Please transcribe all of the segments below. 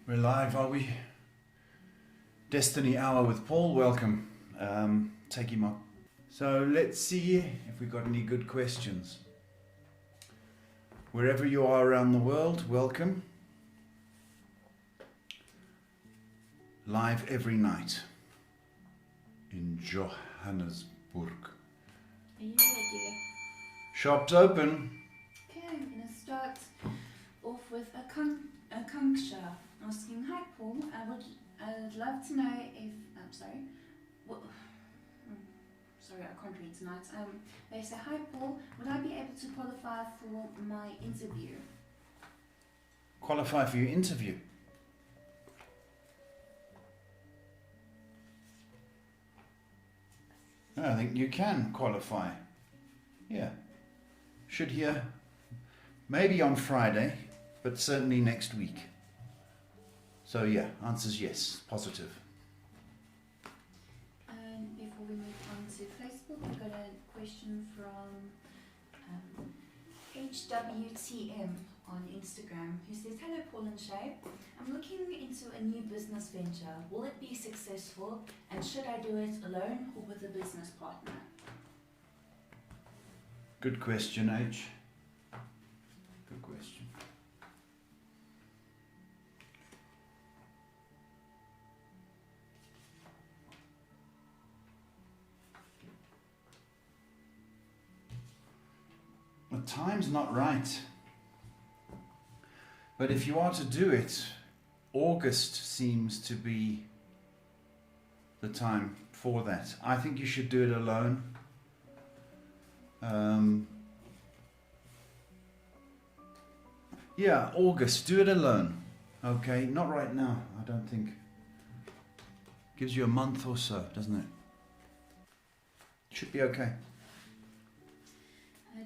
We're live, are we? Destiny Hour with Paul, welcome. Take him up. So let's see if we got any good questions. Wherever you are around the world, welcome. Live every night in Johannesburg. Are you ready? Shops open. Okay, I'm going to start off with Akanksha asking, "Hi Paul, I'd love to know if sorry, I can't read tonight. They say, "Hi Paul, would I be able to qualify for my interview?" Qualify for your interview? I think you can qualify. Yeah. Should hear maybe on Friday, but certainly next week. So yeah, answer's yes, positive. And before we move on to Facebook, we've got a question from HWTM on Instagram, who says, "Hello Paul and Shay, I'm looking into a new business venture. Will it be successful, and should I do it alone or with a business partner?" Good question, H. Good question. The time's not right. But if you are to do it, August seems to be the time for that. I think you should do it alone. Yeah, August, do it alone. Okay, not right now, I don't think. Gives you a month or so, doesn't it? Should be okay.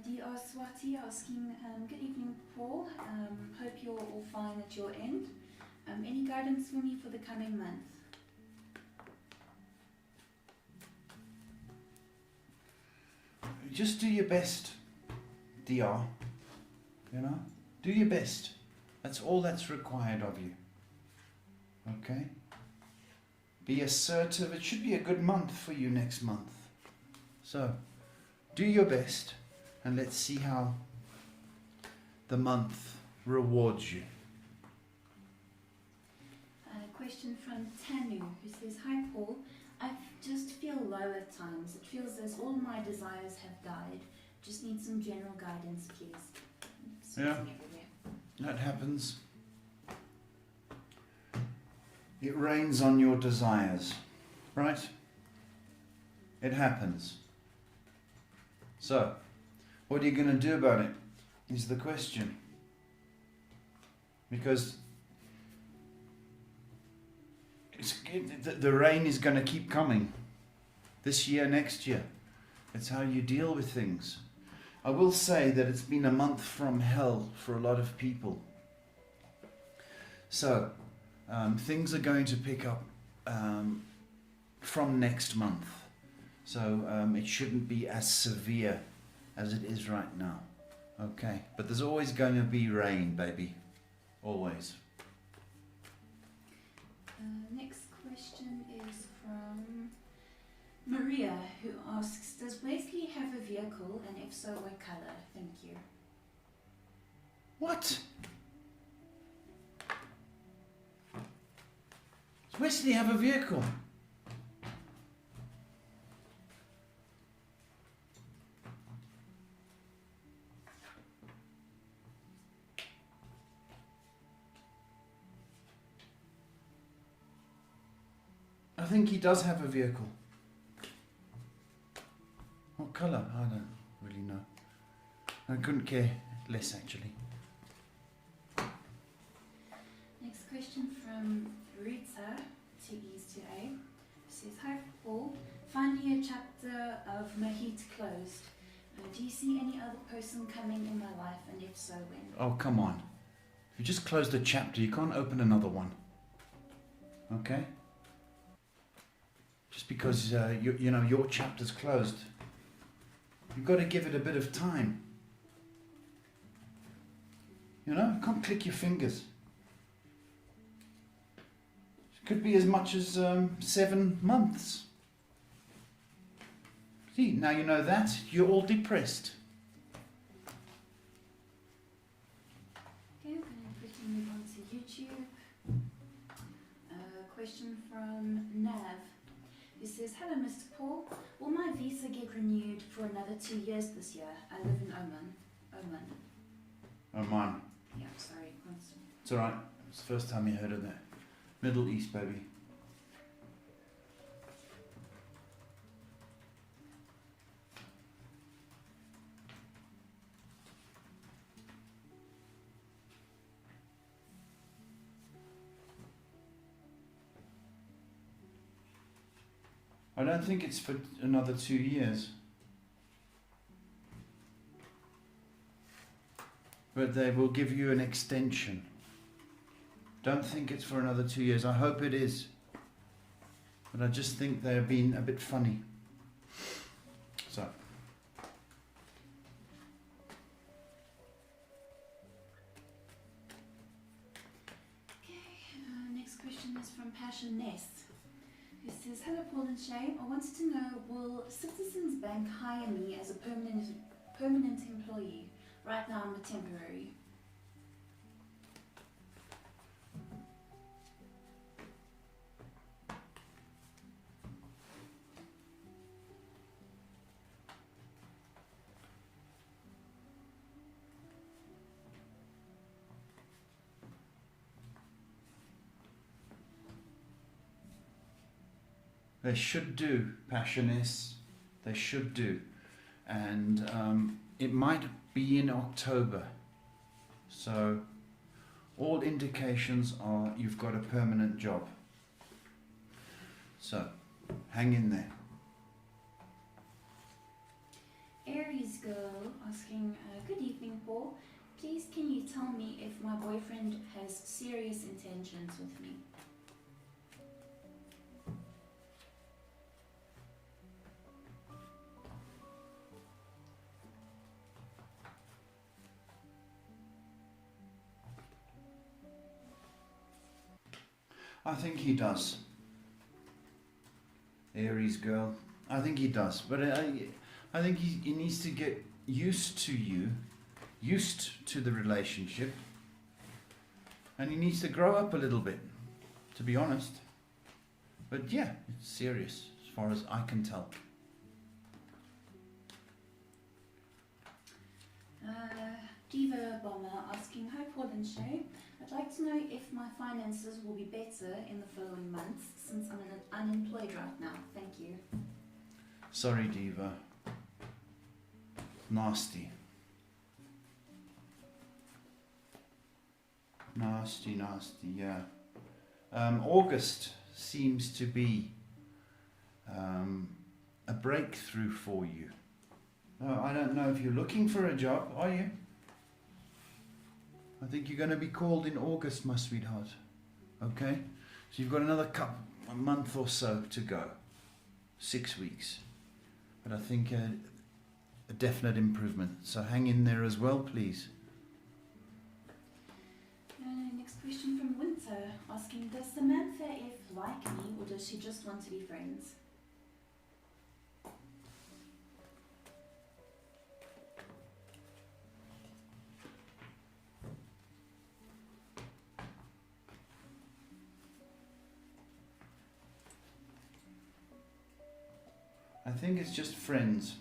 DR Swati asking, "Good evening Paul, hope you're all fine at your end. Any guidance for me for the coming month?" Just do your best, DR. You know? Do your best. That's all that's required of you. Okay? Be assertive. It should be a good month for you next month. So, do your best and let's see how the month rewards you. A question from Tanu, who says, "Hi Paul, I just feel low at times. It feels as all my desires have died. Just need some general guidance, please." Yeah. That happens. It rains on your desires, right? It happens. So, what are you going to do about it is the question. Because the rain is going to keep coming this year, next year. It's how you deal with things. I will say that it's been a month from hell for a lot of people. So, things are going to pick up from next month. So, it shouldn't be as severe as it is right now. Okay, but there's always going to be rain, baby. Always. Next question is from Maria, who asks, "Does Wesley have a vehicle, and if so, what color? Thank you." What? Does Wesley have a vehicle? I think he does have a vehicle. What colour? I don't really know. I couldn't care less, actually. Next question from Rita, 2E's to A, who says, "Hi Paul, finally a chapter of Mahit closed. Do you see any other person coming in my life, and if so, when?" Oh, come on. If you just closed a chapter, you can't open another one. Okay? Just because your chapter's closed, you've got to give it a bit of time. You can't click your fingers. Could be as much as 7 months. See, now you know that, you're all depressed. Okay, we're going to quickly move on to YouTube. Question from Nav, who says, "Hello, Mr. Paul. Will my visa get renewed for another 2 years this year? I live in Oman." Oman. Yeah, sorry. It's alright. It's the first time you heard of that. Middle East, baby. I don't think it's for another 2 years. But they will give you an extension. Don't think it's for another 2 years. I hope it is. But I just think they're being a bit funny. So. Okay, next question is from Passion Nest, who says, "Hello, Paul and Shay. I wanted to know, will Citizens Bank hire me as a permanent employee? Right now I'm a temporary." They should do, Passionists. They should do. And it might be in October. So all indications are you've got a permanent job. So hang in there. Aries girl asking, "Good evening, Paul. Please can you tell me if my boyfriend has serious intentions with me?" I think he does. Aries girl. I think he does. But I think he needs to get used to you, used to the relationship. And he needs to grow up a little bit, to be honest. But yeah, it's serious as far as I can tell. Diva Bomber asking, "Hi Paul and Shay. I'd like to know if my finances will be better in the following months since I'm unemployed right now. Thank you." Sorry, Diva. Nasty. Nasty, yeah. August seems to be a breakthrough for you. I don't know if you're looking for a job, are you? I think you're going to be called in August, my sweetheart. Okay? So you've got a month or so to go. 6 weeks. But I think a definite improvement. So hang in there as well, please. Next question from Winter asking, "Does Samantha F like me or does she just want to be friends?" I think it's just friends.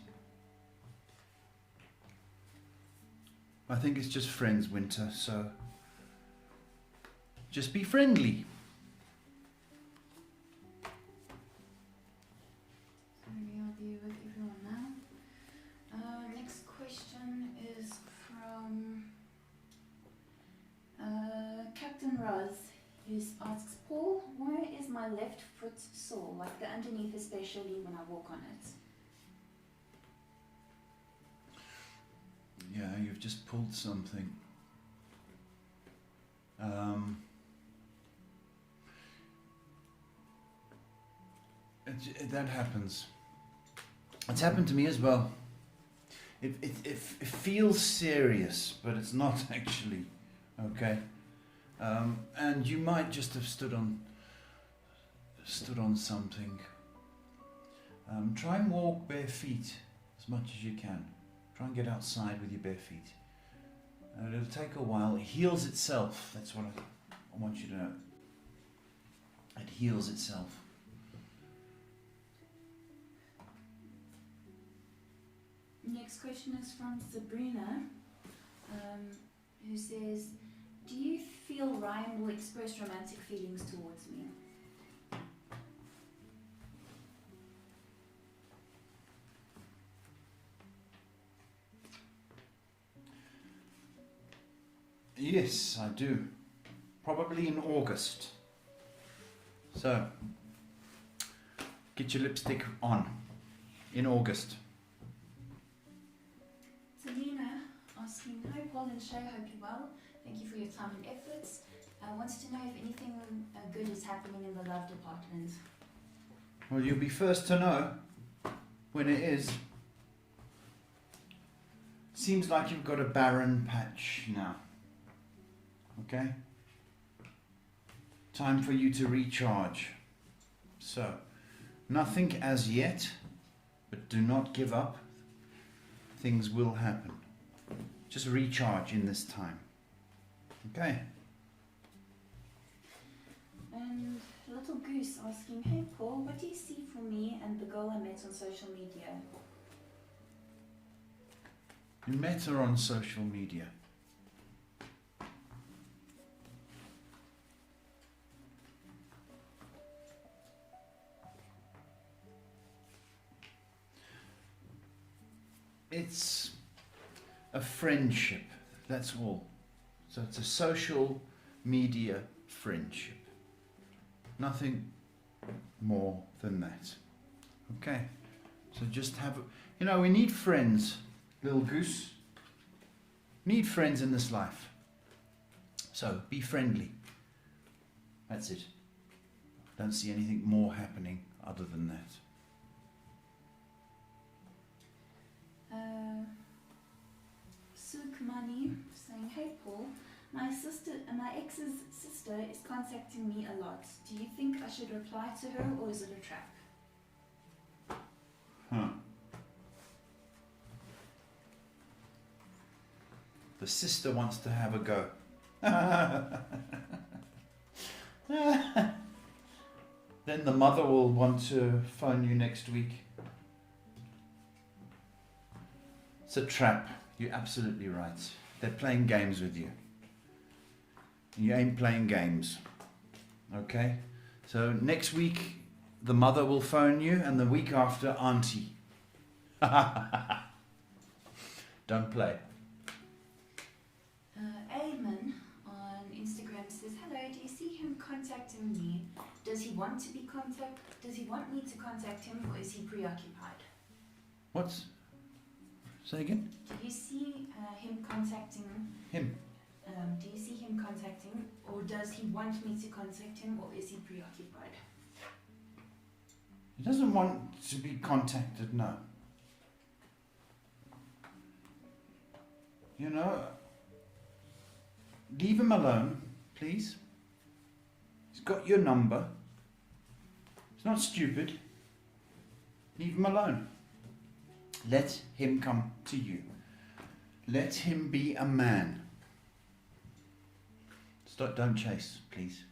I think it's just friends, Winter, so just be friendly. Sorry, I'll deal with everyone now. Next question is from Captain Roz, who asks, "Paul, why is my left foot sore, like the underneath especially when I walk on it?" Yeah, you've just pulled something. That happens. It's happened to me as well. It feels serious, but it's not actually. Okay? And you might just have stood on stood on something. Try and walk bare feet as much as you can. Try and get outside with your bare feet. It'll take a while. It heals itself. That's what I want you to know. It heals itself. Next question is from Sabrina, who says, do you feel Ryan will express romantic feelings towards me? Yes, I do. Probably in August. So, get your lipstick on in August. Selena asking, hi Paul and Shay, hope you're well. Thank you for your time and efforts. I wanted to know if anything good is happening in the love department. Well, you'll be first to know when it is. Seems like you've got a barren patch now. Okay? Time for you to recharge. So, nothing as yet, but do not give up. Things will happen. Just recharge in this time. Okay? And Little Goose asking, hey Paul, what do you see for me and the girl I met on social media? You met her on social media. It's a friendship, that's all. So it's a social media friendship. Nothing more than that. Okay? So just have, we need friends, little goose. Need friends in this life. So be friendly. That's it. Don't see anything more happening other than that. Sukmani saying, hey Paul, my ex's sister is contacting me a lot. Do you think I should reply to her or is it a trap? The sister wants to have a go. Then the mother will want to phone you next week. It's a trap. You're absolutely right. They're playing games with you. You ain't playing games. Okay? So next week, the mother will phone you, and the week after, auntie. Don't play. Eamon on Instagram says, hello, do you see him contacting me? Does he want me to contact him or is he preoccupied? What's? Say again? Do you see him contacting him? Do you see him contacting, or does he want me to contact him, or is he preoccupied? He doesn't want to be contacted, no. Leave him alone, please. He's got your number. He's not stupid. Leave him alone. Let him come to you. Let him be a man. Don't chase, please.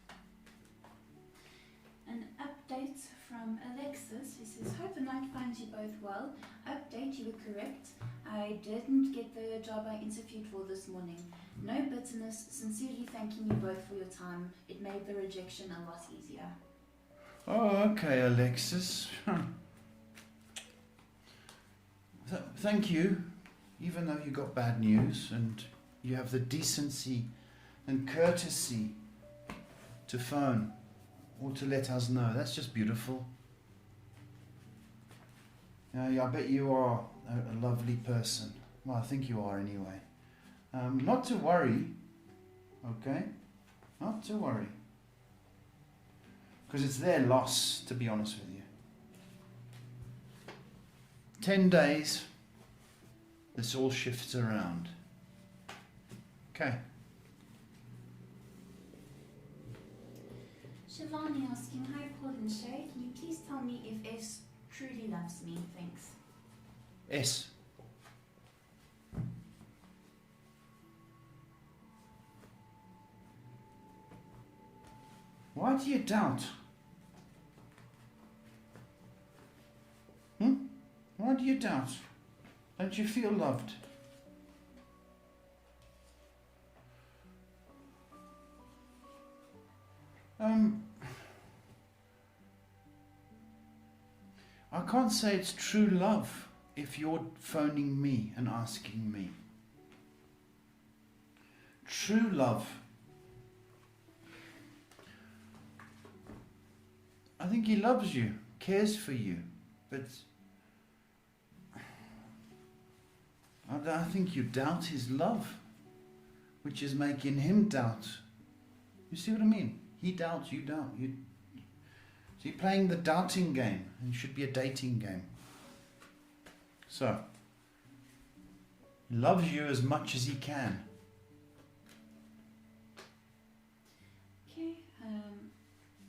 An update from Alexis, who says, hope the night finds you both well. Update, you were correct. I didn't get the job I interviewed for this morning. No bitterness, sincerely thanking you both for your time. It made the rejection a lot easier. Oh, okay, Alexis. Thank you, even though you got bad news and you have the decency and courtesy to phone or to let us know. That's just beautiful. I bet you are a lovely person. Well, I think you are anyway. Not to worry, okay? Not to worry. Because it's their loss, to be honest with you. 10 days, this all shifts around. Okay. Shivani asking, hi Paul and Shay, can you please tell me if S truly loves me? Thanks. S. Why do you doubt? Why do you doubt? Don't you feel loved? I can't say it's true love if you're phoning me and asking me. True love, I think he loves you, cares for you, but I think you doubt his love, which is making him doubt. You see what I mean? He doubts, you doubt. So you're playing the doubting game, and it should be a dating game. So, he loves you as much as he can. Okay,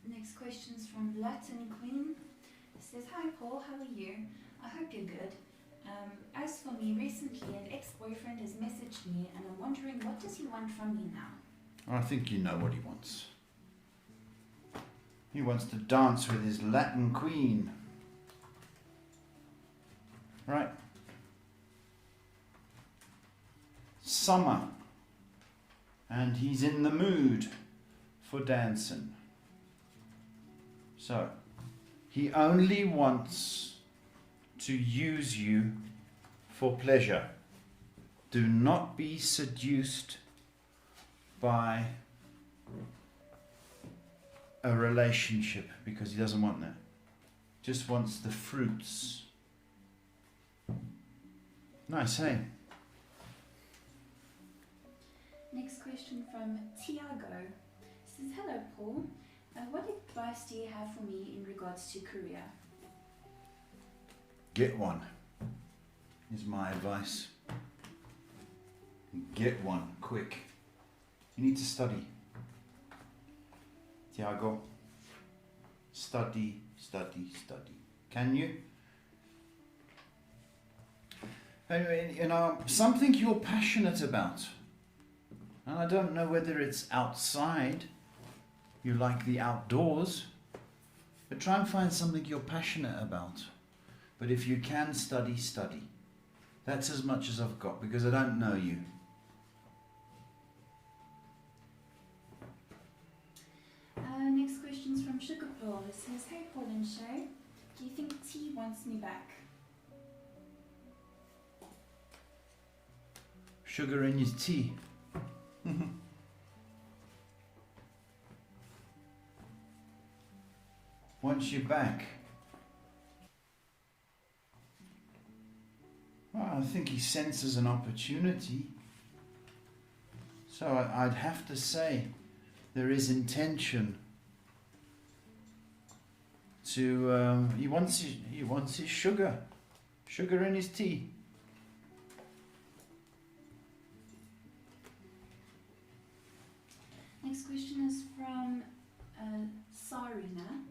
next question's from Latin Queen. It says, hi Paul, how are you? I hope you're good. As for me, recently an ex-boyfriend has messaged me and I'm wondering, what does he want from me now? I think you know what he wants. He wants to dance with his Latin queen. Right. Summer. And he's in the mood for dancing. So, he only wants to use you for pleasure. Do not be seduced by a relationship, because he doesn't want that. Just wants the fruits. Nice, hey? Next question from Tiago. It says, hello Paul, what advice do you have for me in regards to career? Get one, is my advice. Get one, quick. You need to study. Tiago, study, study, study. Can you? Anyway, you know, something you're passionate about. And I don't know whether it's outside, you like the outdoors, but try and find something you're passionate about. But if you can study, study. That's as much as I've got, because I don't know you. Next question's from Sugar Pearl. It says, hey Paul and Shay, do you think T wants me back? Sugar in his tea. Wants you back. Well, I think he senses an opportunity. So I'd have to say there is intention to, he wants his sugar in his tea. Next question is from Sarina,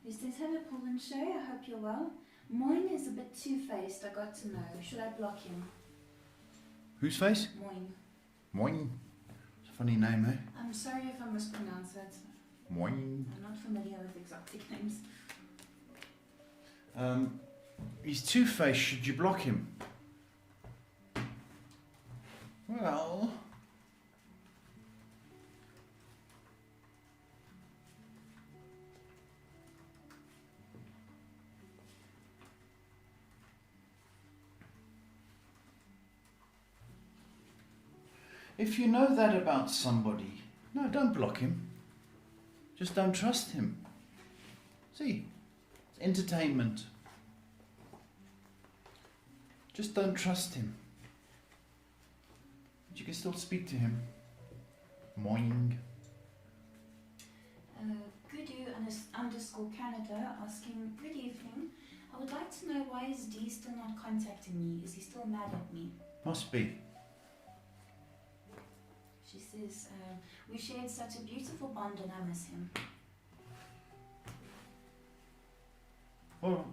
who says, hello Paul and Shay, I hope you're well. Moin is a bit two-faced, I got to know. Should I block him? Whose face? Moin. Moin. It's a funny name, eh? I'm sorry if I mispronounce it. Moin. I'm not familiar with exotic names. He's two-faced. Should you block him? Well, if you know that about somebody, no, don't block him. Just don't trust him. See, it's entertainment. Just don't trust him. But you can still speak to him. Moing. Goodoo_Canada asking, good evening. I would like to know, why is D still not contacting me? Is he still mad at me? Must be. She says, we shared such a beautiful bond and I miss him. Well,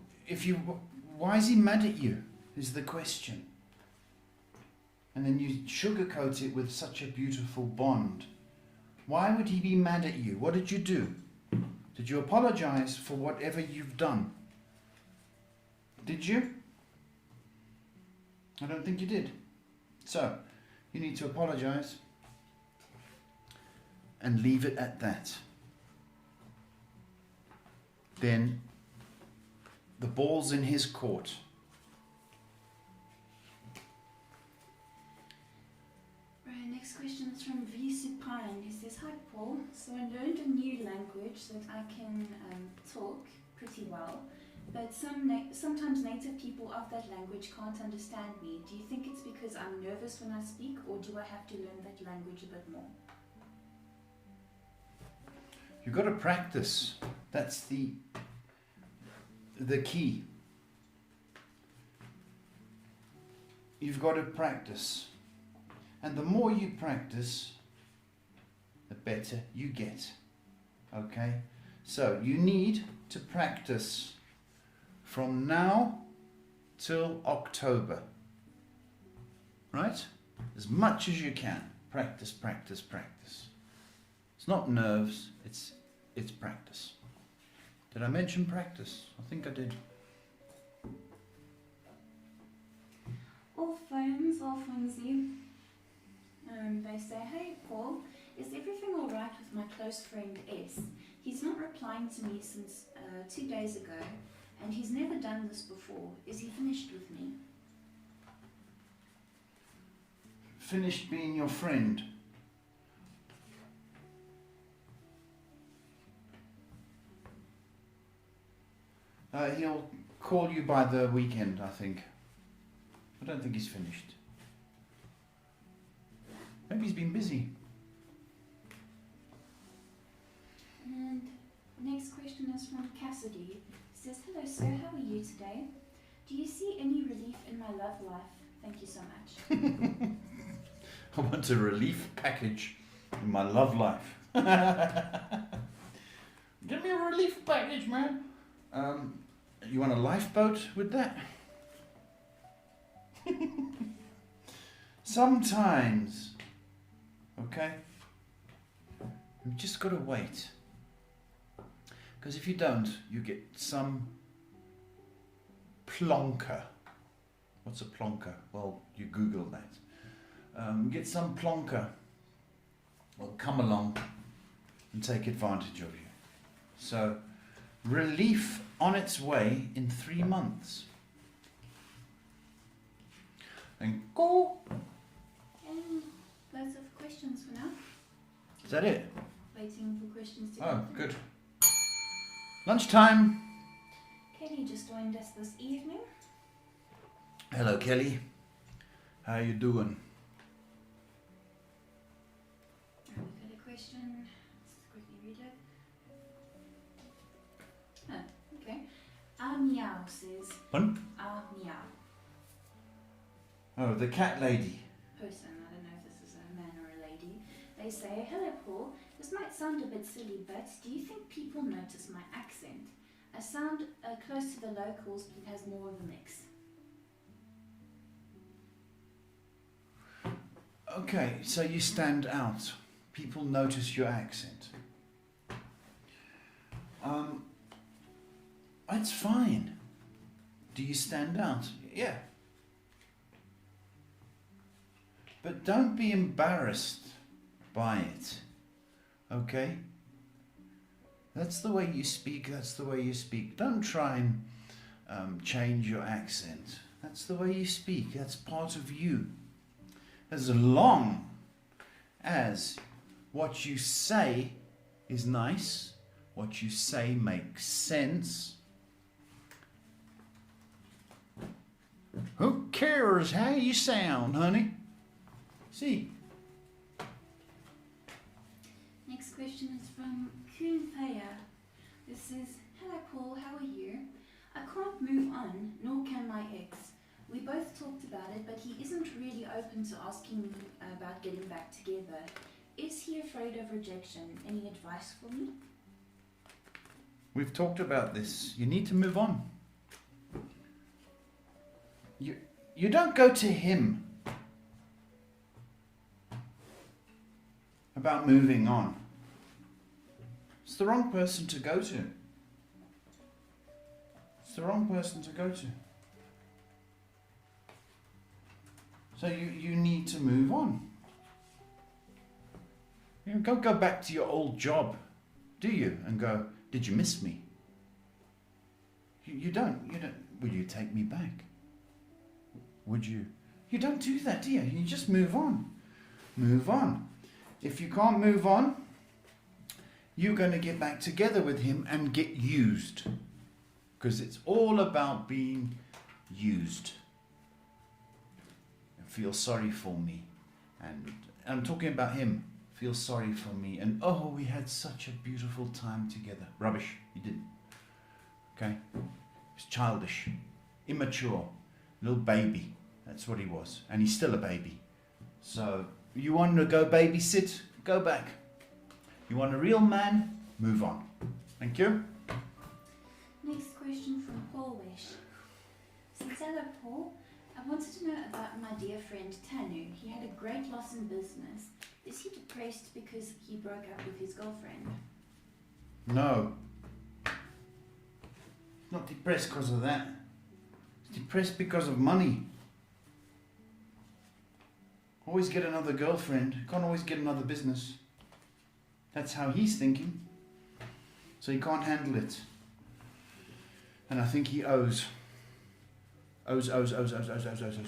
why is he mad at you, is the question. And then you sugarcoat it with such a beautiful bond. Why would he be mad at you? What did you do? Did you apologize for whatever you've done? Did you? I don't think you did. So, you need to apologize and leave it at that. Then the ball's in his court. Right, next question is from V. Supine. He says, "Hi Paul, so I learned a new language so that I can talk pretty well, but sometimes native people of that language can't understand me. Do you think it's because I'm nervous when I speak, or do I have to learn that language a bit more?" You've got to practice. That's the key. You've got to practice. And the more you practice, the better you get. Okay? So you need to practice from now till October. Right? As much as you can. Practice, practice, practice. It's not nerves, it's practice. Did I mention practice? I think I did. All phonesy. They say, "Hey Paul, is everything alright with my close friend S? He's not replying to me since 2 days ago, and he's never done this before. Is he finished with me?" Finished being your friend. He'll call you by the weekend, I think. I don't think he's finished. Maybe he's been busy. And next question is from Cassidy. It says, "Hello sir, how are you today? Do you see any relief in my love life? Thank you so much." I want a relief package in my love life. Give me a relief package, man. You want a lifeboat with that? Sometimes, okay? You've just got to wait. Because if you don't, you get some plonker. What's a plonker? Well, you Google that. Get some plonker will come along and take advantage of you. So, relief on its way in 3 months. And go. And loads of questions for now. Is that it? Waiting for questions to Oh, come through. good. Lunchtime. Kelly just joined us this evening. Hello, Kelly. How you doing? We've got a question. Let's quickly read it. Oh, okay. Meow says. What? Meow. Oh, the cat lady. Person, I don't know if this is a man or a lady. They say, "Hello Paul, this might sound a bit silly, but do you think people notice my accent? I sound close to the locals, but it has more of a mix." Okay, so you stand out. People notice your accent. That's fine. Do you stand out? Yeah. But don't be embarrassed by it. Okay? That's the way you speak, that's the way you speak. Don't try and change your accent. That's the way you speak, that's part of you. As long as what you say is nice, what you say makes sense, who cares how you sound, honey? See? Next question is from Kuhn Thea. This says, "Hello Paul, how are you? I can't move on, nor can my ex. We both talked about it, but he isn't really open to asking me about getting back together. Is he afraid of rejection? Any advice for me?" We've talked about this. You need to move on. You don't go to him about moving on. It's the wrong person to go to. It's the wrong person to go to. So you need to move on. You don't go back to your old job, do you? And go, did you miss me? You don't. Will you take me back? Would you? You don't do that, do you? You just move on. Move on. If you can't move on, you're going to get back together with him and get used. Because it's all about being used. Feel sorry for me. And I'm talking about him. Feel sorry for me. And oh, we had such a beautiful time together. Rubbish. You didn't. Okay? He was childish. Immature. Little baby. That's what he was. And he's still a baby. So, you want to go babysit? Go back. You want a real man? Move on. Thank you. Next question from Paul Wish. Says, hello Paul. I wanted to know about my dear friend Tanu. He had a great loss in business. Is he depressed because he broke up with his girlfriend? No. Not depressed because of that. He's depressed because of money. Always get another girlfriend. Can't always get another business. That's how he's thinking. So he can't handle it. And I think he owes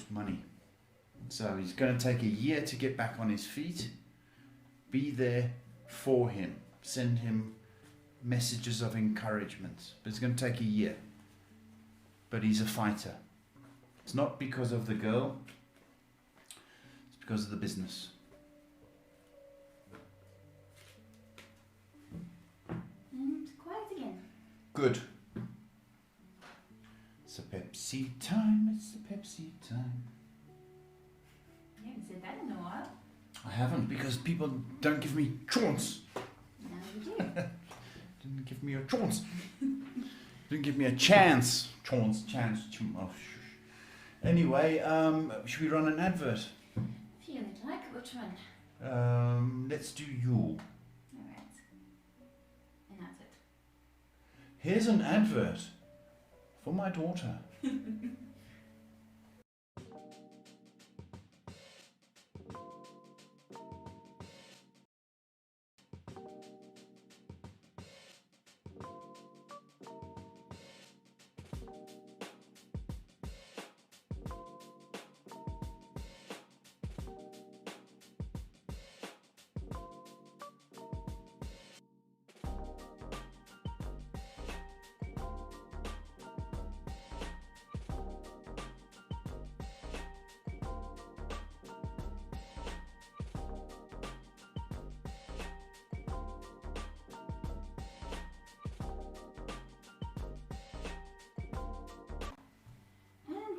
money. So he's going to take a year to get back on his feet. Be there for him. Send him messages of encouragement. But it's going to take a year. But he's a fighter. It's not because of the girl. It's because of the business. And quiet again. Good. It's a Pepsi time. It's the Pepsi time. You haven't said that in a while. I haven't, because people don't give me chance. Now you do. Didn't give me a chance. Didn't give me a chance. Chance. Oh, anyway, should we run an advert? If you would like, which one? Let's do you. Alright. And that's it. Here's an advert for my daughter.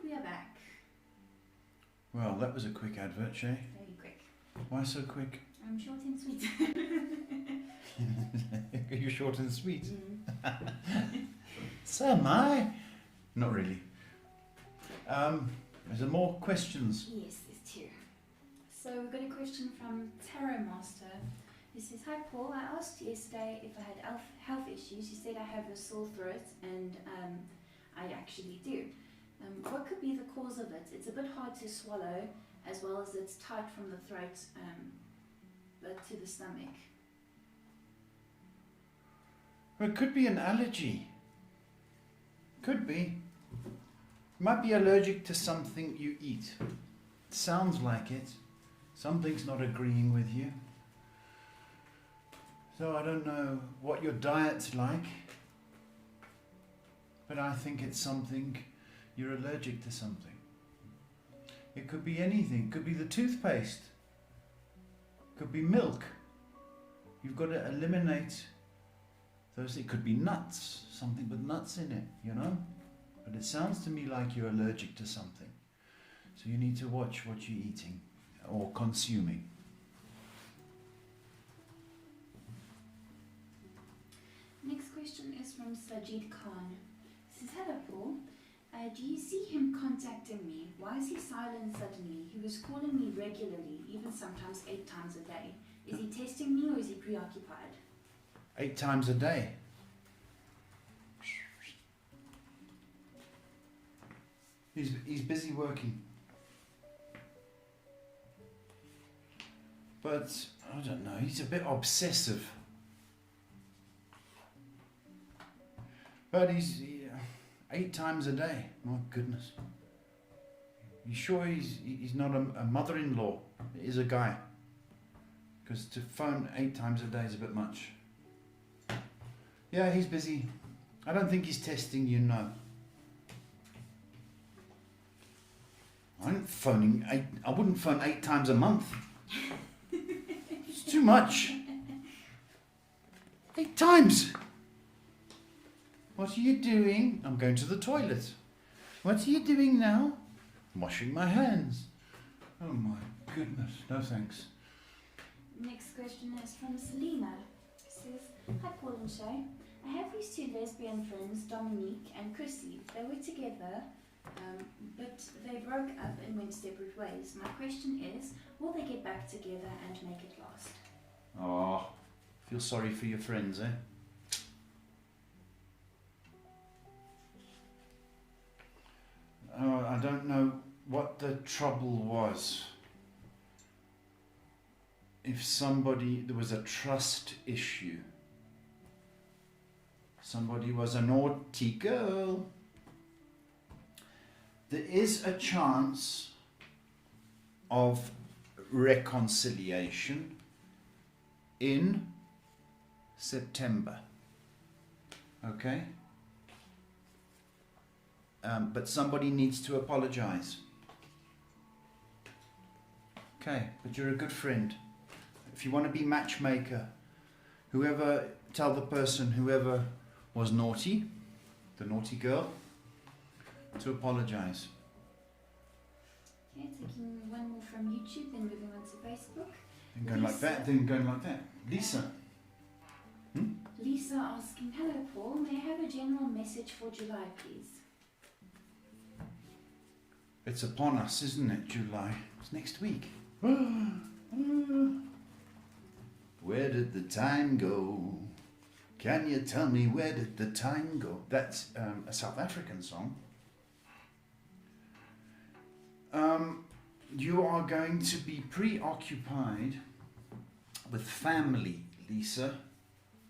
We are back. Well, that was a quick advert, Shay. Very quick. Why so quick? I'm short and sweet. You're short and sweet. Mm. So am I. Not really. Is there more questions? Yes, there's two. So we've got a question from Tarot Master who says, hi Paul, I asked yesterday if I had health issues. You said I have a sore throat, and I actually do. What could be the cause of it? It's a bit hard to swallow, as well as it's tight from the throat but to the stomach. Well, it could be an allergy. Could be. Might be allergic to something you eat. It sounds like it. Something's not agreeing with you. So I don't know what your diet's like, but I think it's something. You're allergic to something. It could be anything. It could be the toothpaste. It could be milk. You've got to eliminate those. It could be nuts. Something with nuts in it, you know? But it sounds to me like you're allergic to something. So you need to watch what you're eating or consuming. Next question is from Sajid Khan. He says, hello Paul. Do you see him contacting me? Why is he silent suddenly? He was calling me regularly, even sometimes 8 times a day. Is he testing me or is he preoccupied? 8 times a day. He's busy working. But, I don't know, he's a bit obsessive. But he's 8 times a day. My goodness. You sure he's not a mother-in-law? He's a guy. Because to phone 8 times a day is a bit much. Yeah, he's busy. I don't think he's testing you, no. I wouldn't phone 8 times a month. It's too much. 8 times. What are you doing? I'm going to the toilet. What are you doing now? I'm washing my hands. Oh my goodness. No thanks. Next question is from Selena. It says, hi Paul and Shay. I have these 2 lesbian friends, Dominique and Chrissy. They were together, but they broke up and went separate ways. My question is, will they get back together and make it last? Oh, feel sorry for your friends, eh? I don't know what the trouble was. If there was a trust issue. Somebody was a naughty girl. There is a chance of reconciliation in September. Okay? But somebody needs to apologize. Okay, but you're a good friend. If you want to be matchmaker, tell the person whoever was naughty, the naughty girl, to apologize. Okay, taking one more from YouTube, then moving on to Facebook. Then going like that, then going like that. Lisa. Lisa asking, hello Paul, may I have a general message for July, please? It's upon us, isn't it, July? It's next week. Where did the time go? Can you tell me where did the time go? That's a South African song. You are going to be preoccupied with family, Lisa.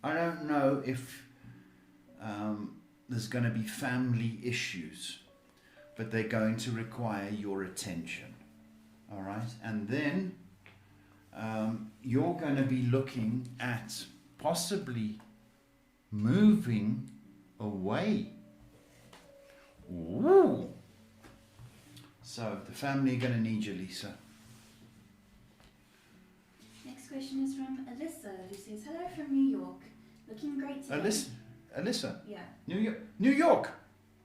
I don't know if there's going to be family issues, but they're going to require your attention. All right? And then you're going to be looking at possibly moving away. Ooh. So the family are going to need you, Lisa. Next question is from Alyssa, who says, hello from New York. Looking great today. Alyssa? Yeah. New York.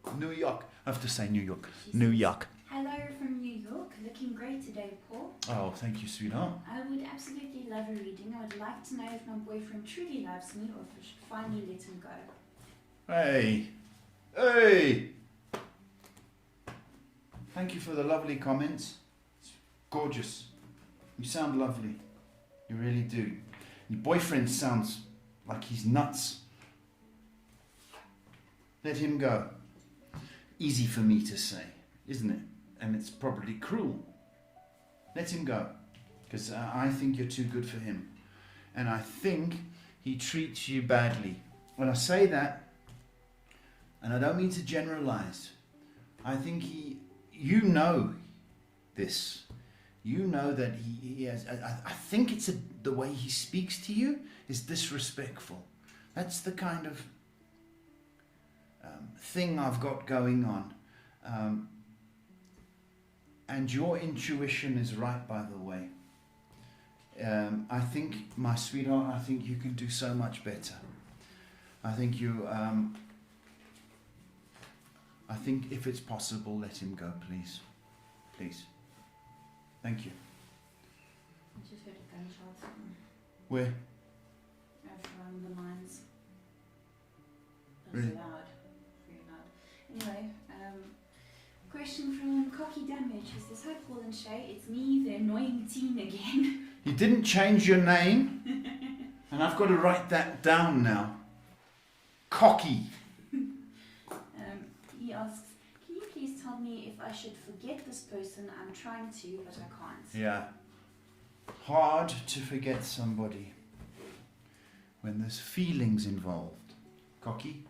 I have to say New York. New York. Hello from New York. Looking great today, Paul. Oh, thank you, sweetheart. I would absolutely love a reading. I would like to know if my boyfriend truly loves me or if I should finally let him go. Hey! Thank you for the lovely comments. It's gorgeous. You sound lovely. You really do. Your boyfriend sounds like he's nuts. Let him go. Easy for me to say, isn't it? And it's probably cruel. Let him go. Because I think you're too good for him. And I think he treats you badly. When I say that, and I don't mean to generalize, I think you know this. You know that he has, I think it's the way he speaks to you is disrespectful. That's the kind of thing I've got going on. And your intuition is right, by the way. I think, my sweetheart, I think you can do so much better. I think I think if it's possible, let him go, please. Please. Thank you. I just heard a gunshot. Where? From the mines. It was Really? loud. Very loud. Anyway, question from Cocky Damage. He says, hi Paul and Shay, it's me, the annoying teen again. You didn't change your name, and I've got to write that down now. Cocky. He asks, can you please tell me if I should forget this person? I'm trying to, but I can't. Yeah. Hard to forget somebody when there's feelings involved. Cocky.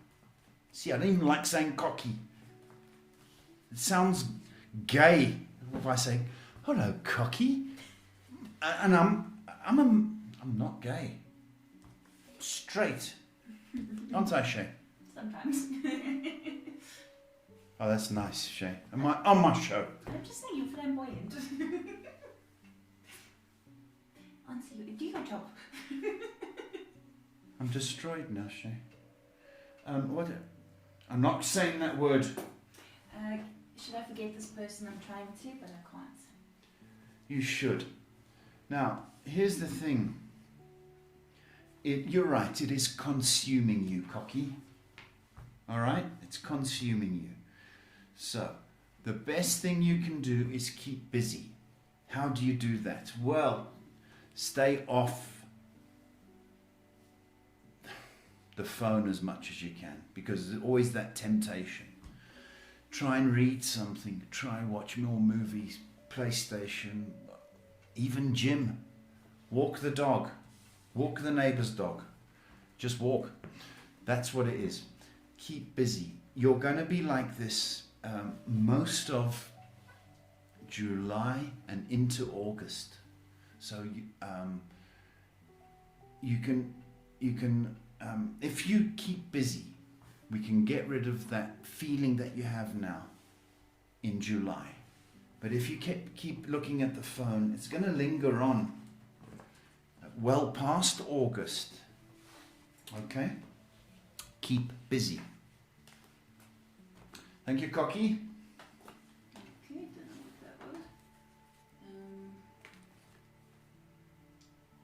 See, I don't even like saying cocky. It sounds gay if I say, hello, cocky. And I'm not gay. Straight. Aren't I, Shay? Sometimes. Oh, that's nice, Shay. Am I on my show? I'm just saying you're flamboyant. Answer you. Do your job. I'm destroyed now, Shay. What? I'm not saying that word. Should I forget this person? I'm trying to, but I can't. You should. Now, here's the thing. You're right, it is consuming you, Cocky. Alright? It's consuming you. So, the best thing you can do is keep busy. How do you do that? Well, stay off the phone as much as you can, because there's always that temptation. Try and read something, try and watch more movies, PlayStation, even gym. Walk the dog, walk the neighbour's dog. Just walk. That's what it is. Keep busy. You're going to be like this most of July and into August. So you can if you keep busy, we can get rid of that feeling that you have now in July. But if you keep looking at the phone, it's going to linger on well past August. Okay? Keep busy. Thank you, Cocky. Okay, don't know what that was.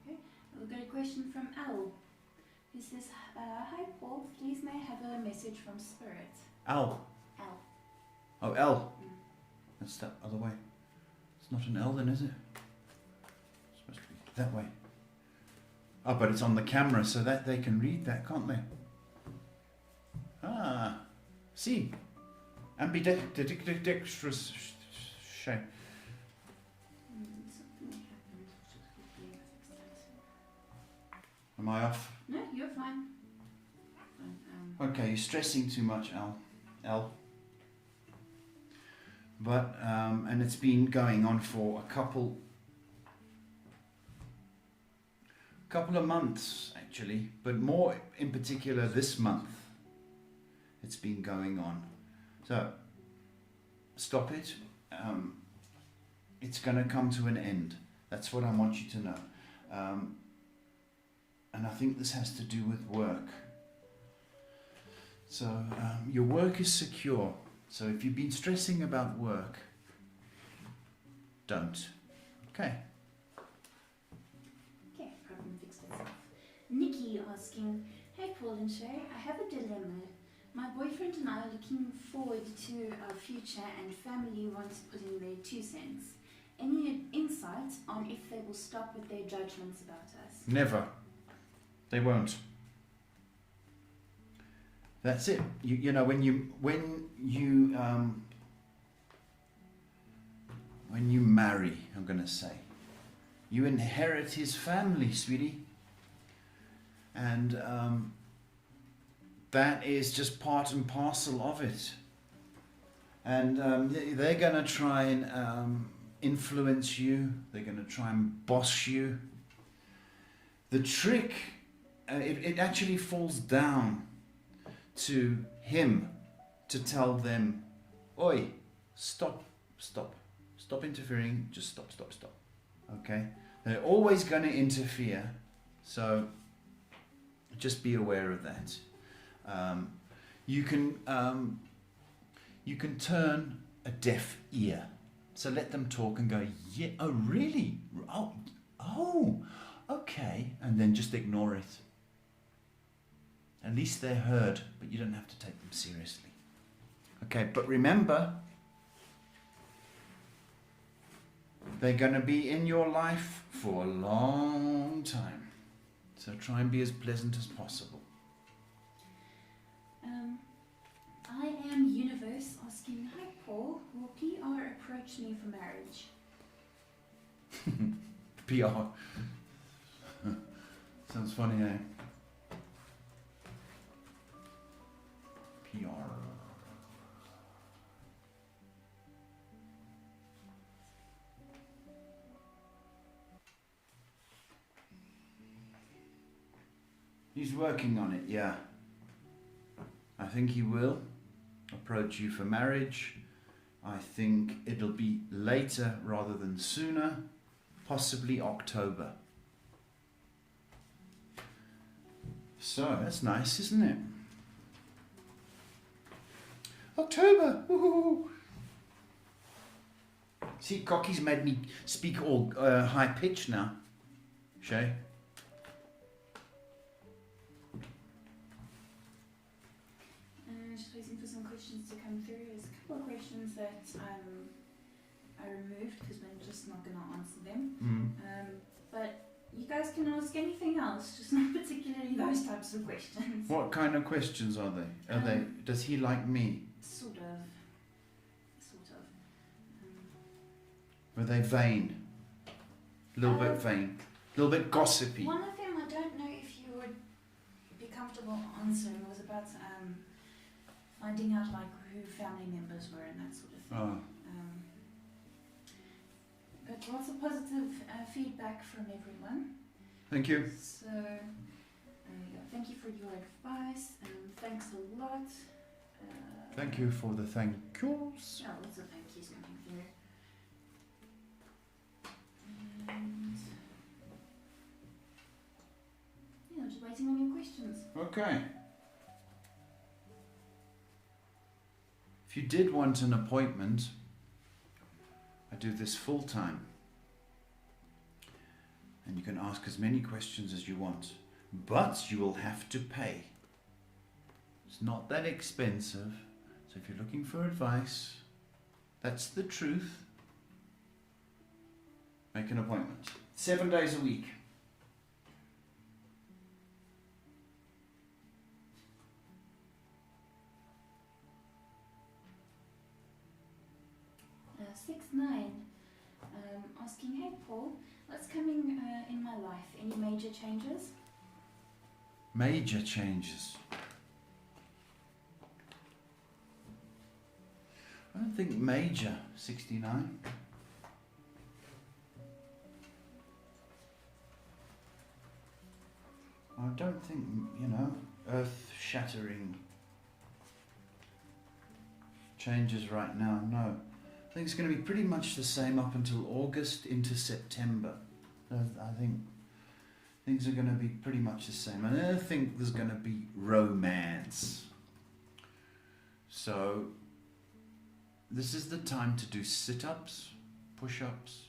Okay, we've got a question from Al, who says, hi Paul, please may I have a message from Spirit? Al. Al. Oh, L. That's that other way. It's not an L then, is it? It's supposed to be that way. Oh, but it's on the camera, so that they can read that, can't they? Ah, see. Ambidextrous shape. Something happened. Just quickly fix that. Am I off? No, you're fine. Okay, you're stressing too much, L. But, and it's been going on for a couple of months, actually, but more in particular this month. It's been going on. So, stop it. It's going to come to an end. That's what I want you to know. And I think this has to do with work. So, your work is secure. So if you've been stressing about work, don't. Okay. Okay, problem fixed itself. Nikki asking, hey Paul and Shay, I have a dilemma. My boyfriend and I are looking forward to our future and family want to put in their 2 cents. Any insight on if they will stop with their judgments about us? Never. They won't. That's it. You know, when you marry, I'm going to say, you inherit his family, sweetie, and that is just part and parcel of it. And they're going to try and influence you. They're going to try and boss you. The trick, it actually falls down to him to tell them, oi, stop interfering, just stop. Okay? They're always going to interfere, so just be aware of that. You can turn a deaf ear. So let them talk and go, yeah, oh really? Oh, okay. And then just ignore it. At least they're heard, but you don't have to take them seriously. Okay, but remember, They're going to be in your life for a long time. So try and be as pleasant as possible. I am Universe asking, hi Paul, will PR approach me for marriage? PR. Sounds funny, eh? PR. He's working on it, yeah. I think he will approach you for marriage. I think it'll be later rather than sooner, possibly October. So, that's nice, isn't it? October! Woohoo! See, Cocky's made me speak all high pitch now. Shay? Just waiting for some questions to come through. There's a couple of questions that I removed because we're just not going to answer them. But you guys can ask anything else, just not particularly those types of questions. What kind of questions are they? Are they? Does he like me? Sort of. Were they vain? A little bit vain. A little bit gossipy. One of them, I don't know if you would be comfortable answering, was about finding out like who family members were and that sort of thing. But lots of positive feedback from everyone. Thank you. So, thank you for your advice, and thanks a lot. Thank you for the thank yous. Yeah, lots of thank yous coming through. And yeah, I'm just waiting on your questions. Okay. If you did want an appointment, I do this full time. And you can ask as many questions as you want. But you will have to pay. It's not that expensive. So if you're looking for advice, that's the truth. Make an appointment. 7 days a week. Asking, hey Paul, what's coming in my life? Any major changes? Major changes. I don't think major. 69. I don't think, earth-shattering changes right now, no. I think it's going to be pretty much the same up until August into September. I think things are going to be pretty much the same. And I think there's going to be romance. So, this is the time to do sit-ups, push-ups,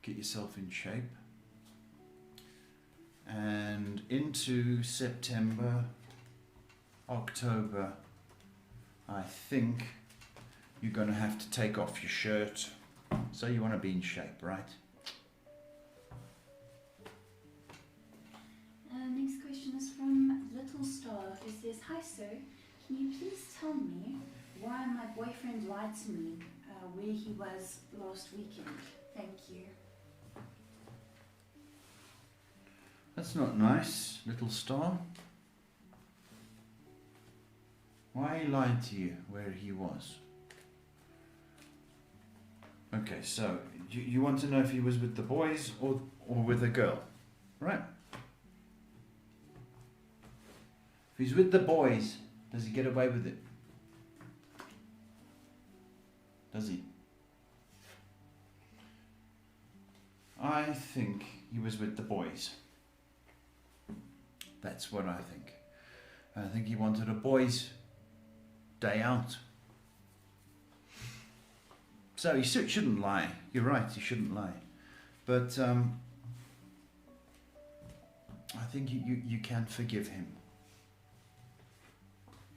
get yourself in shape. And into September, October, I think you're going to have to take off your shirt. So you want to be in shape, right? Next question is from Little Star, who says, hi sir, can you please tell me why my boyfriend lied to me where he was last weekend? Thank you. That's not nice, Little Star. Why he lied to you where he was? Okay, so you want to know if he was with the boys or with a girl, right? If he's with the boys, does he get away with it? Does he? I think he was with the boys. That's what I think. I think he wanted a boys' day out. So he shouldn't lie. You're right, he shouldn't lie. But I think you can forgive him.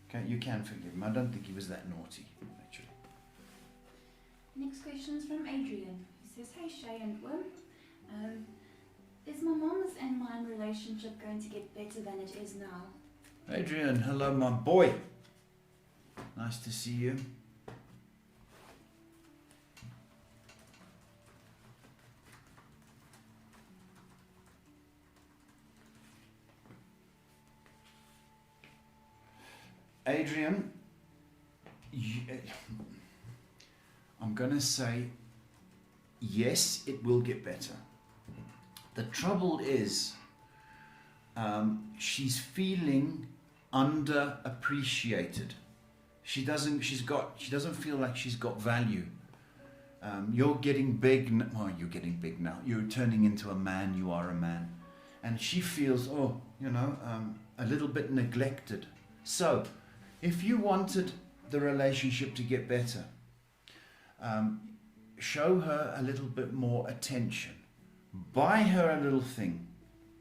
Okay, you can forgive him. I don't think he was that naughty, actually. Next question is from Adrian, who says, hey Shay and Wim. Is my mom's and mine relationship going to get better than it is now? Adrian, hello my boy. Nice to see you. Adrian, I'm going to say yes, it will get better. The trouble is, she's feeling underappreciated. She doesn't feel like she's got value. You're getting big. Well, you're getting big now. You're turning into a man. You are a man, and she feels, a little bit neglected. So, if you wanted the relationship to get better, show her a little bit more attention. Buy her a little thing.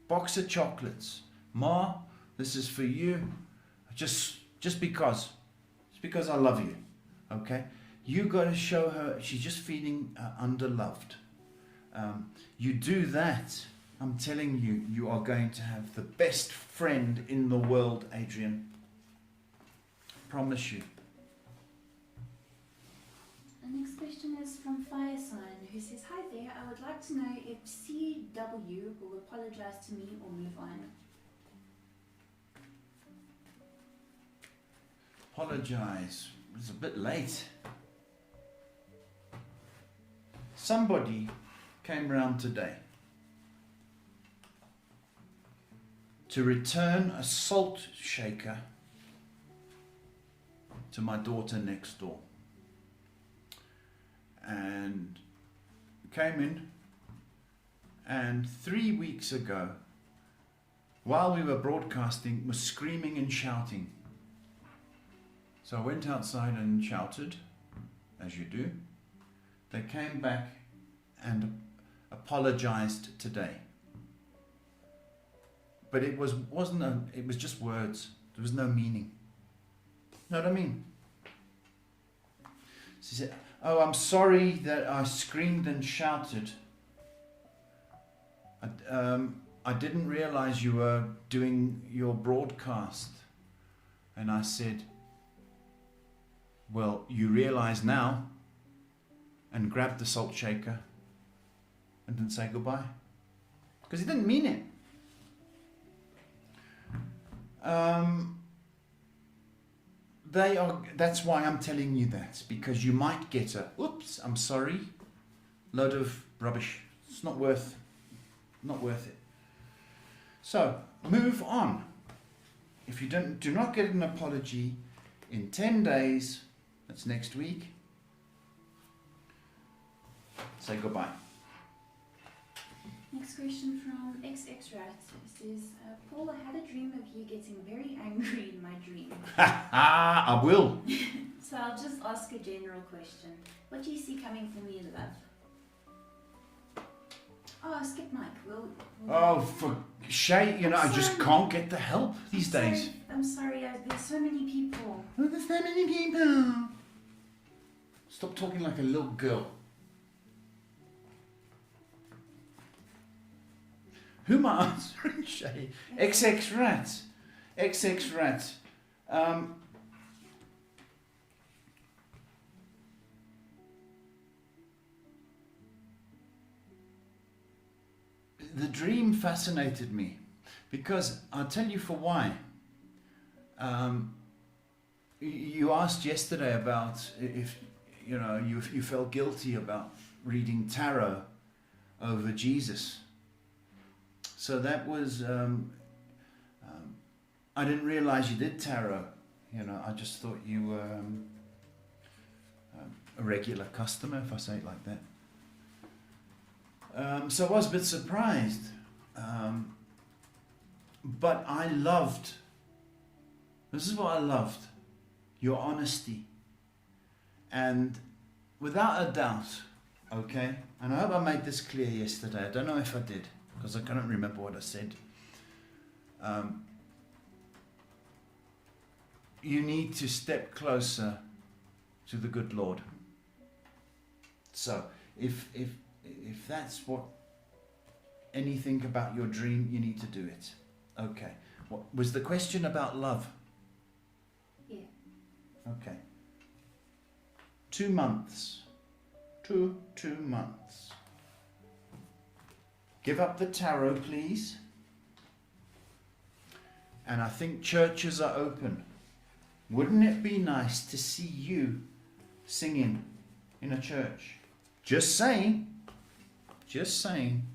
Box of chocolates. Ma, this is for you. Just because. It's because I love you. Okay? You got to show her she's just feeling underloved. You do that, I'm telling you, you are going to have the best friend in the world, Adrian. Promise you. The next question is from Firesign, who says, "Hi there, I would like to know if CW will apologize to me or move on." Apologize. It's a bit late. Somebody came round today to return a salt shaker to my daughter next door. And came in, and 3 weeks ago, while we were broadcasting, was screaming and shouting. So I went outside and shouted, as you do. They came back and apologized today. But it was just words. There was no meaning. Know what I mean? She said, "Oh, I'm sorry that I screamed and shouted. I didn't realize you were doing your broadcast." And I said, "Well, you realize now," and grabbed the salt shaker and didn't say goodbye. Because he didn't mean it. That's why I'm telling you that, because you might get a, "Oops, I'm sorry," load of rubbish. It's not worth it. So, move on. If you do not get an apology in 10 days, that's next week, say goodbye. Next question from XX-Rat says, "Paul, I had a dream of you getting very angry in my dream." I will. So I'll just ask a general question. What do you see coming for me in love? Oh, skip Mike. Oh, for shame, I just can't get the help these days. I'm sorry, there's so many people. Oh, there's so many people. Stop talking like a little girl. Who am I answering, Shay? XX-Rat. XX-Rat. The dream fascinated me because I'll tell you for why. You asked yesterday about if you felt guilty about reading tarot over Jesus. So that was, I didn't realize you did tarot. I just thought you were a regular customer, if I say it like that. So I was a bit surprised. But I loved, this is what I loved, your honesty. And without a doubt, okay, and I hope I made this clear yesterday. I don't know if I did, because I can't remember what I said. You need to step closer to the good Lord. So, if if that's what anything about your dream, you need to do it. Okay. What was the question about love? Yeah. Okay. 2 months. 2 months. Give up the tarot, please. And I think churches are open. Wouldn't it be nice to see you singing in a church? Just saying. Just saying.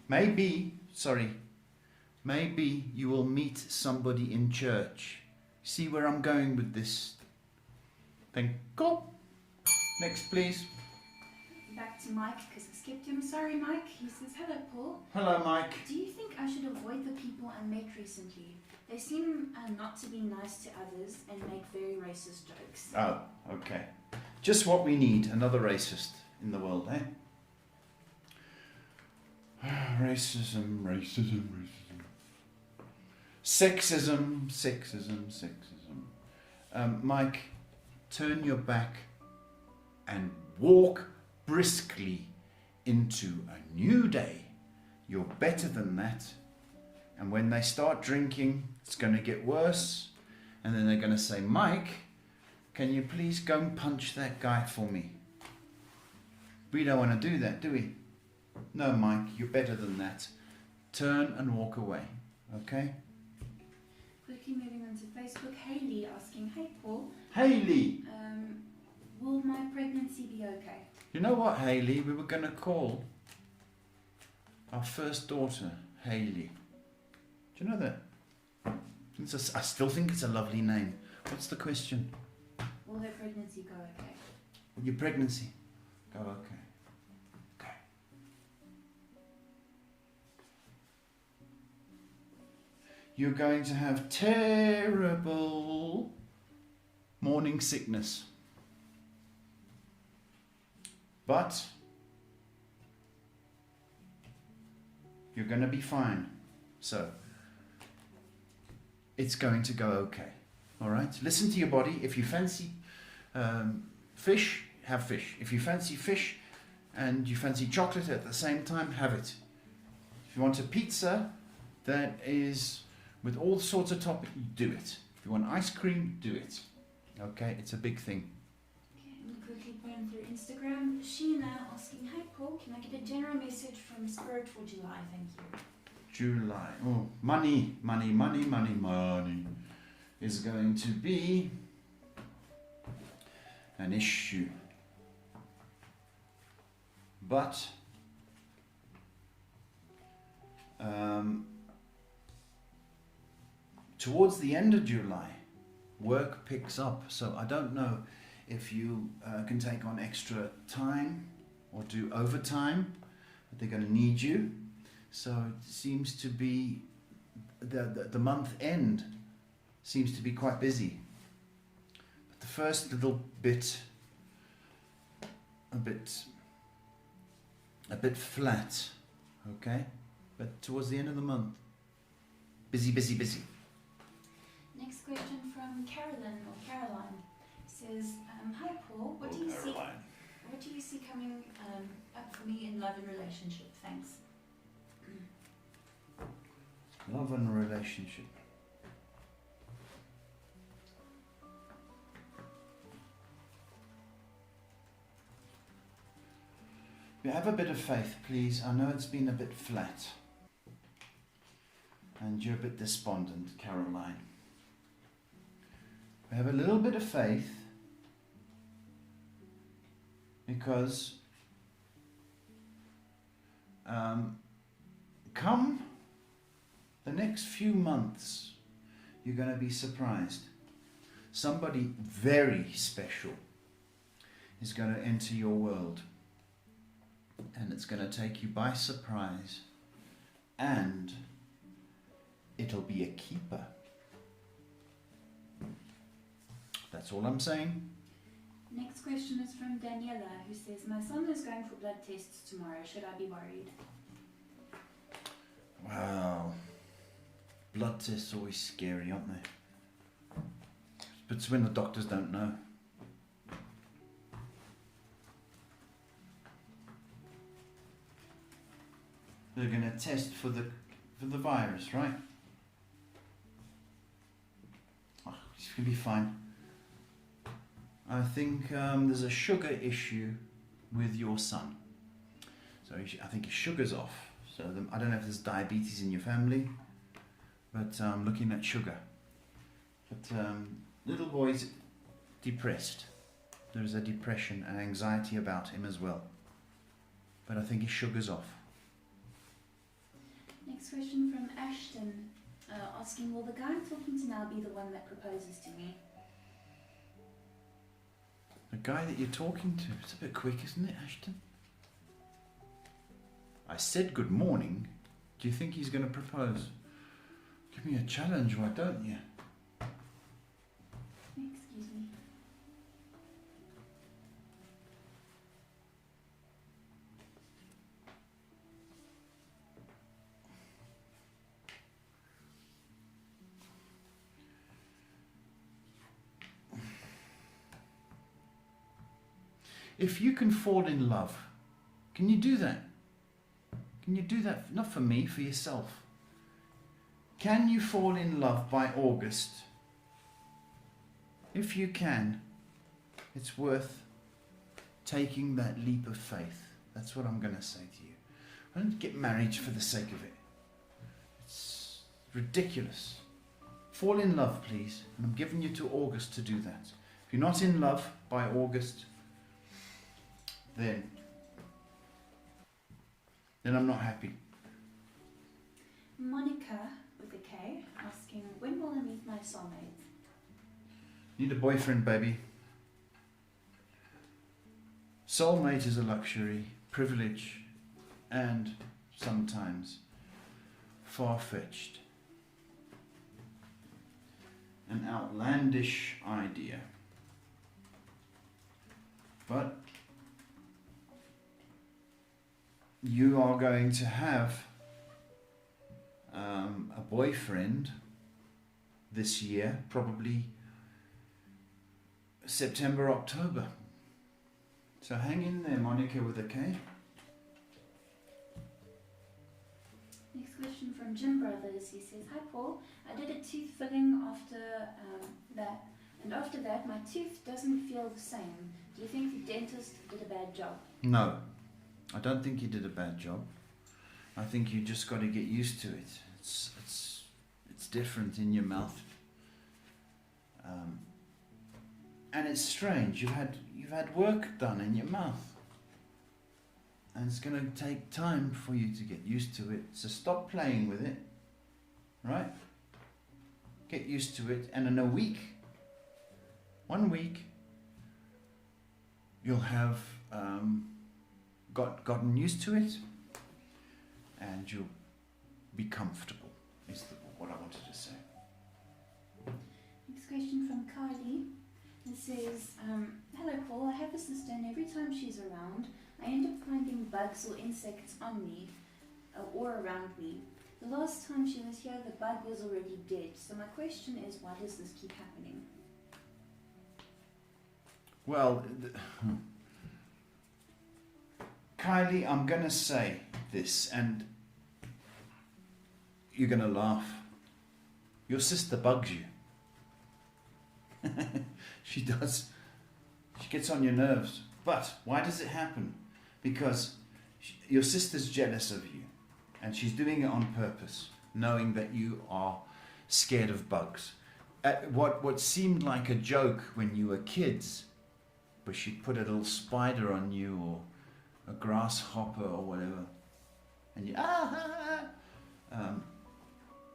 Maybe you will meet somebody in church. See where I'm going with this thing? Go. Next, please. Back to Mike, because I skipped him. Sorry, Mike. He says, hello, Paul. Hello, Mike. Do you think I should avoid the people I met recently? They seem not to be nice to others and make very racist jokes. Oh, okay. Just what we need, another racist in the world, eh? Racism, racism, racism. Sexism, sexism, sexism. Mike, turn your back and walk briskly into a new day. You're better than that. And when they start drinking, it's going to get worse. And then they're going to say, Mike, can you please go and punch that guy for me? We don't want to do that, do we? No, Mike, you're better than that. Turn and walk away, okay? Quickly moving on to Facebook, Hayley asking, hey Paul. Hayley! Will my pregnancy be okay? You know what, Hayley? We were going to call our first daughter Hayley. Do you know that? I still think it's a lovely name. What's the question? Will her pregnancy go okay? Will your pregnancy go okay? Okay. You're going to have terrible morning sickness. But you're going to be fine. So it's going to go okay. All right? Listen to your body. If you fancy fish, have fish. If you fancy fish and you fancy chocolate at the same time, have it. If you want a pizza that is with all sorts of toppings, do it. If you want ice cream, do it. Okay? It's a big thing. Okay, I'm quickly going through Instagram. Sheena asking, hey Paul, can I get a general message from Spirit for July? Thank you. July. Oh, money is going to be an issue. But towards the end of July, work picks up. So I don't know if you can take on extra time or do overtime, but they're going to need you. So it seems to be the month end seems to be quite busy. But the first little bit a bit flat, okay? But towards the end of the month, busy. Next question from Caroline. Says, hi Paul, what do you see coming up for me in love and relationship? Thanks. Love and relationship. You have a bit of faith, please. I know it's been a bit flat. And you're a bit despondent, Caroline. We have a little bit of faith because come the next few months, you're going to be surprised. Somebody very special is going to enter your world. And it's going to take you by surprise. And it'll be a keeper. That's all I'm saying. Next question is from Daniela, who says, my son is going for blood tests tomorrow. Should I be worried? Wow. Blood tests are always scary, aren't they? But it's when the doctors don't know. They're going to test for the virus, right? Oh, it's going to be fine. I think there's a sugar issue with your son. So I think his sugar's off. So I don't know if there's diabetes in your family, but looking at sugar. But little boy's depressed. There's a depression and anxiety about him as well. But I think his sugar's off. Next question from Ashton, asking, will the guy I'm talking to now be the one that proposes to me? The guy that you're talking to, it's a bit quick, isn't it, Ashton? I said good morning. Do you think he's going to propose? Give me a challenge, why don't you? Excuse me. If you can fall in love, can you do that? Can you do that? Not for me, for yourself. Can you fall in love by August? If you can, it's worth taking that leap of faith. That's what I'm going to say to you. Don't get married for the sake of it. It's ridiculous. Fall in love, please. And I'm giving you to August to do that. If you're not in love by August, then I'm not happy. Monica with a K asking, when will I meet my soulmate? Need a boyfriend, baby. Soulmate is a luxury, privilege, and sometimes far-fetched. An outlandish idea. But you are going to have a boyfriend this year, probably September, October. So hang in there, Monica with a K. Next question from Jim Brothers. He says, hi Paul, I did a tooth filling after that, and after that my tooth doesn't feel the same. Do you think the dentist did a bad job? No, I don't think you did a bad job. I think you just got to get used to it. It's different in your mouth, and it's strange. You've had work done in your mouth, and it's going to take time for you to get used to it. So stop playing with it, right? Get used to it, and in a week, 1 week, you'll have gotten used to it, and you'll be comfortable, is what I wanted to say. Next question from Kylie. It says, hello Paul, I have a sister and every time she's around, I end up finding bugs or insects on me or around me. The last time she was here, the bug was already dead. So my question is, why does this keep happening? Well, Kylie, I'm going to say this, and you're going to laugh. Your sister bugs you. She does. She gets on your nerves. But why does it happen? Because your sister's jealous of you, and she's doing it on purpose, knowing that you are scared of bugs. What seemed like a joke when you were kids, but she'd put a little spider on you or a grasshopper or whatever, and you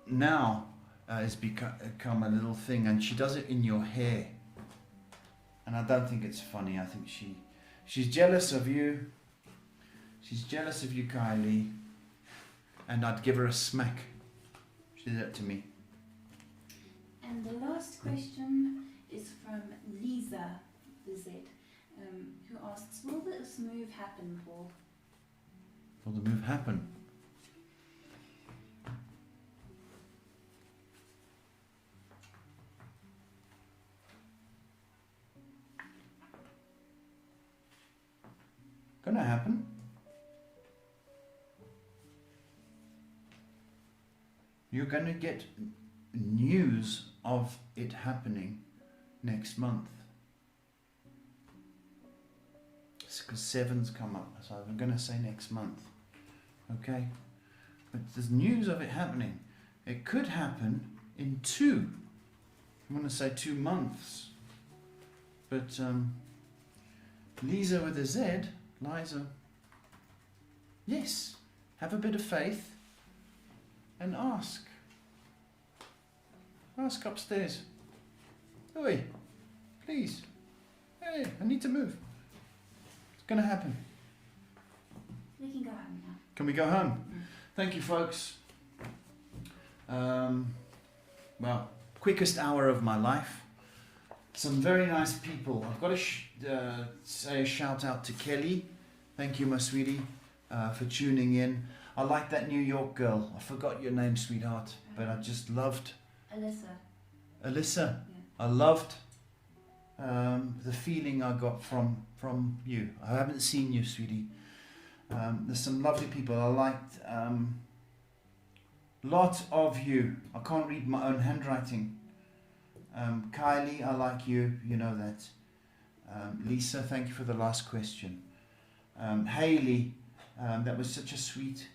now it's become a little thing, and she does it in your hair, and I don't think it's funny. I think she's jealous of you. She's jealous of you, Kylie, and I'd give her a smack. She did that to me. And the last question is from Lisa, the Z, who asks, will this move happen, Paul? Will the move happen? Gonna happen. You're going to get news of it happening next month. Because 7's come up, so I'm going to say next month. Okay? But there's news of it happening. It could happen in 2. I'm going to say 2 months. But Lisa with a Z, Liza, yes, have a bit of faith and ask. Ask upstairs. Oi, please. Hey, I need to move. It's going to happen. We can go home now. Can we go home? Thank you, folks. Well, quickest hour of my life. Some very nice people. I've got to say a shout out to Kelly. Thank you, my sweetie, for tuning in. I like that New York girl. I forgot your name, sweetheart, but I just loved... Alyssa. Yeah. I loved the feeling I got from you. I haven't seen you, sweetie. There's some lovely people. I liked lot of you. I can't read my own handwriting. Kylie, I like you. You know that. Lisa, thank you for the last question. Haley, that was such a sweet,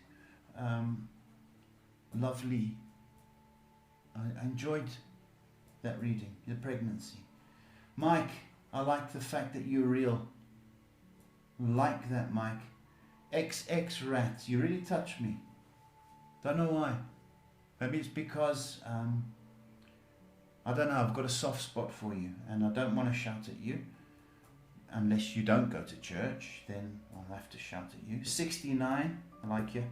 lovely. I enjoyed that reading, the pregnancy. Mike, I like the fact that you're real. Like that, Mike. XX Rats, you really touched me. Don't know why. Maybe it's because, I don't know, I've got a soft spot for you and I don't want to shout at you. Unless you don't go to church, then I'll have to shout at you. 69, I like you.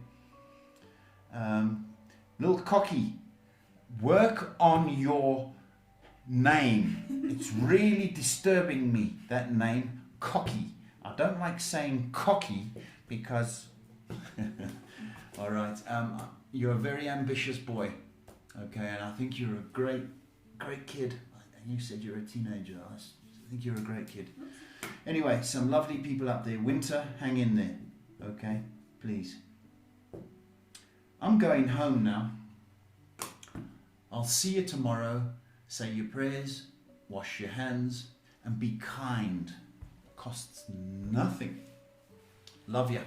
Little Cocky, work on your name. It's really disturbing me, that name, Cocky. I don't like saying cocky because, alright, you're a very ambitious boy, okay, and I think you're a great kid. You said you're a teenager. I think you're a great kid. Anyway, some lovely people up there. Winter, hang in there, okay, please. I'm going home now. I'll see you tomorrow. Say your prayers, wash your hands, and be kind. Costs nothing. Love you.